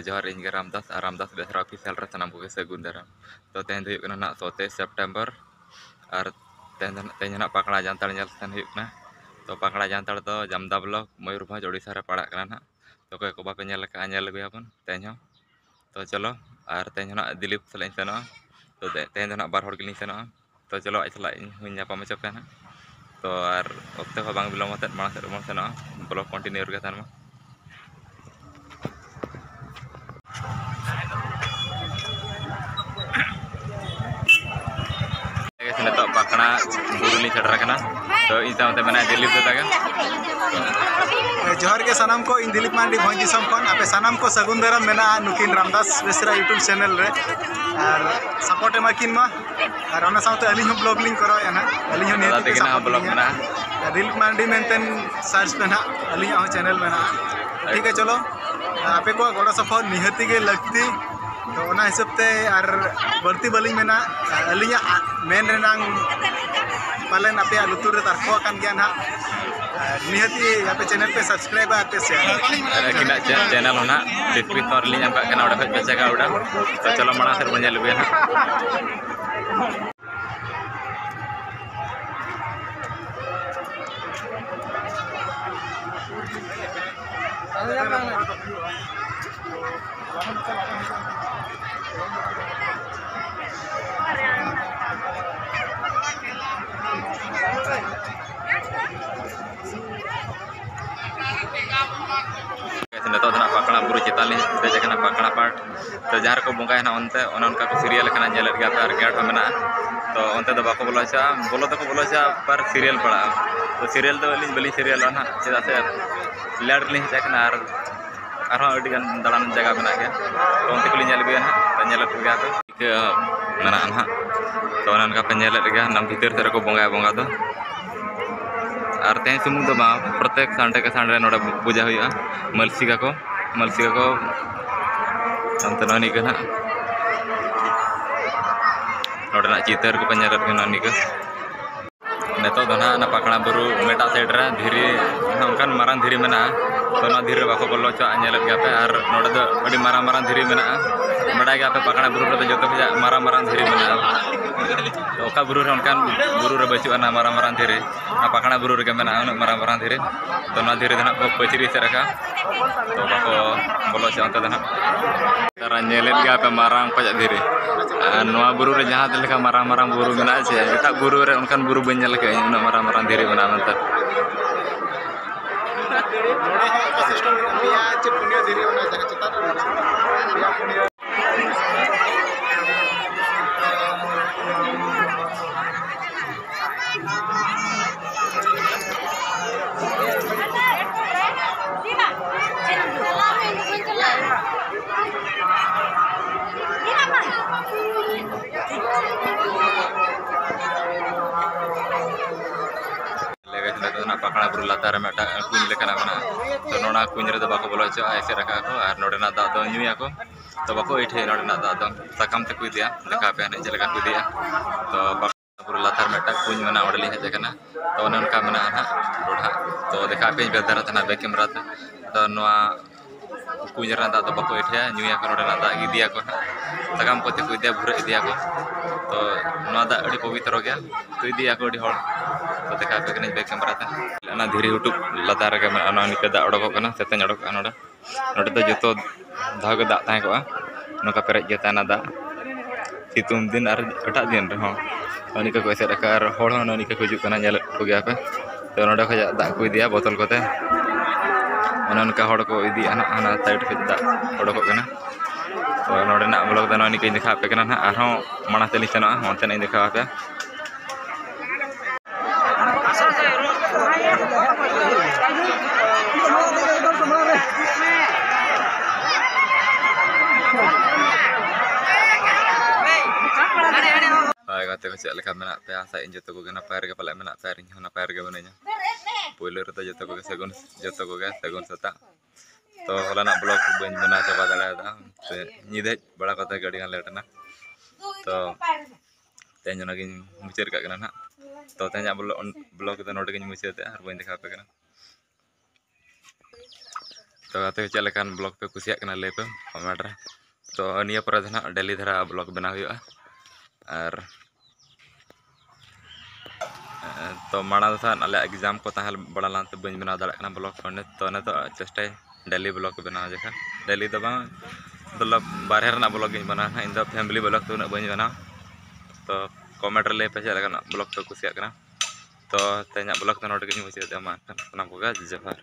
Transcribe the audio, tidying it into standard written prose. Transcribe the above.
जोहार इन रामदास रामदास बेसरा ऑफिशियल रे सनाम को सगुन दाराम तो तेन हुई कना ना 27 सितंबर और तेन ना पकड़ा जानताड़ नेल सन हुई कना तो पकड़ा जानताड़ तो जामदा ब्लॉक मयूरभंज ओडिशा रे पड़ा कना ना तो कोई को बापे नेल का नेल गुयाबन तेन तो चलो और तेन ना दिलीप सलाइन सनो तो तेन ना बार हड़ गिलिन सनो तो चलो इतला हुई नापाम चपे ना तो और ओक्ते हो बांग बिलोम मते मांग से सनो ब्लॉक कंटिन्यू रे थान नितो पकड़ा बुरुली चढ़ा तो इन सामते मेना दिलीप दादा जोहार के सनाम को इन दिलीप मांडी भोज दिसम खन आपे सनाम को सगुन दाराम मेना नुकिन रामदास बेसरा यूट्यूब चैनल रे और सपोर्ट एमाकिन मा और ओना सामते अली हम ब्लॉग लिंक करो ना अली हम नेती के सपोर्ट ब्लॉग मेना दिलीप मांडी मेंटेन सर्च पे ना अली हम चैनल मेना ठीक है चलो आपे को गोड़ा सपोर्ट निहती के लगती तो ओना हिसाब ते और बढ़ती बलिंग मेना अली मेन रेनांग पालन आपे लुतुर रे तारखो कान गया ना निहती आपे चैनल पे सब्सक्राइब आते से किना चैनल होना डिस्क्रिप्शन लिंक एम का ओडा पे जगह ओडा तो चलो मणा सर बन लेबे ना नितो धना पकड़ा बुरु चिताली देजना पकड़ा पार्ट तो जहाँ को बंगा है उनते उनका को सीरियल करना जेल गया और गेट हो मेना तो उनते तो बाको बोलोचा बोलो तो बोलोचा पर सीरियल पड़ा तो सीरियल तो अली बली सीरियल ना चेदा से लेट ली जाकना और अड़ी गान दालान जगह बना गया तो उनते को जेल गया ना तो जेल गया तो मेना ना तो उनका पे जेल गया नाम भीतर तेरे को बंगा तो और तेज सुमुंग तो प्रत्येक संडे के संडे नोड़ा पूजा हुआ मलसिका को अंत नानी के ना नोड़ा चितर को पंजर नानी के नितो दो ना पकड़ा बुरु मेटा साइड रे धीरे उनकान मारान धीरे मेना तो ना धीरे बाको बोलो चो नेल गया पे और नोड़ा दो अड़ी मारान मारान धीरे मेना बड़ा गया पे पकड़ा बुरु रे जो मारान मारान धीरे मेना तो ओका बुरु रे उनकान बुरु रे बचुआ ना मारान मारान धीरे पकड़ा बुरु रे मेना मारान मारान धीरे तो ना धीरे दना को पचरी से रखा तो बाको बोलो चो अंत दना तारा नेल गया पे मारान पजा धीरे नवा बुरु रे जहां लेका मारान मारान बुरु मेना छे एटा बुरु रे उनकान बुरु बन नेल के उना मारान मारान धीरे मेना मंत सिस्टम बिया चे पुनिया धीरे ओना जगह चिता बिया पुनिया पकड़ा बुरु लातार में कुछ लेना तो नोना कुछ रे बाको बोलो चो ऐसे रखा को और नोडेना दा दो न्यूया को तो बाको इठे नोडेना दा दो साकाम ते कुछ दिया देखा पे ने जलगा कुछ दिया तो बुरु लातार में कुछ मना ओडली हे जकना तो उनका मना ना रोडा तो देखा पे बेदरा तना बे कैमरा तो नोआ कुछ रे दा तो बाको इठे न्यूया को नोडेना दा दिया को साकाम को ते कुछ दिया भुरे दिया को तो नोआ दा अड़ी पवित्र गया तो दिया को अड़ी हड़ तो देखा पे कने बे कैमरा ता ना धीरे यूट्यूब लतार के ना निके दा अडको कना सेतें अडक नोडा नोडे तो जतो धाग दा ताहे को नोका पेरेज गे ताना दा सितुम दिन और एटा दिन रे हो निके को एसे रकार होड़ हो निके को जुक कना नेल को गया पे तो नोडे खजा दा को दिया बोतल कोते उनका होड़ को इदी आना साइड पे दा अडको कना तो नोडे ना ब्लॉग दा निके देखा पे कना आरो माना तेली सना होते नहीं देखा पे गाते को चल लेका मेना पे आशा इन जतो को नपाय रे पाले मेना पे रिन नपाय रे बने냐 पहिले रे तो जतो को सगुन सता तो हलाना ब्लॉग बन बना चाबा दाड़ा से निदे बड़ा कथा गाड़ी गान लेटना तो तेन जना गिन मुचर का ना तो तेन ब्लॉग तो नोटे गिन मुचर ते हर बन देखा पे तो गाते चल लेकान ब्लॉग पे कुसिया कना ले पे कमेंट रे तो निया पर ना डेली धरा ब्लॉग बना हुआ और तो माना था अले एग्जाम को ताहल बड़ा लान तो बन बना दाड़ा ब्लॉग पढ़ने तो ने तो चेष्टा डेली ब्लॉग बना जगह डेली तो बांग मतलब बाहर ना ब्लॉग बना इन दो फैमिली ब्लॉग तो बन बना तो कमेंट ले पे चल ब्लॉग पे कुसिया कना तो तेना ब्लॉग तो नोट के मुझे जमा जफार।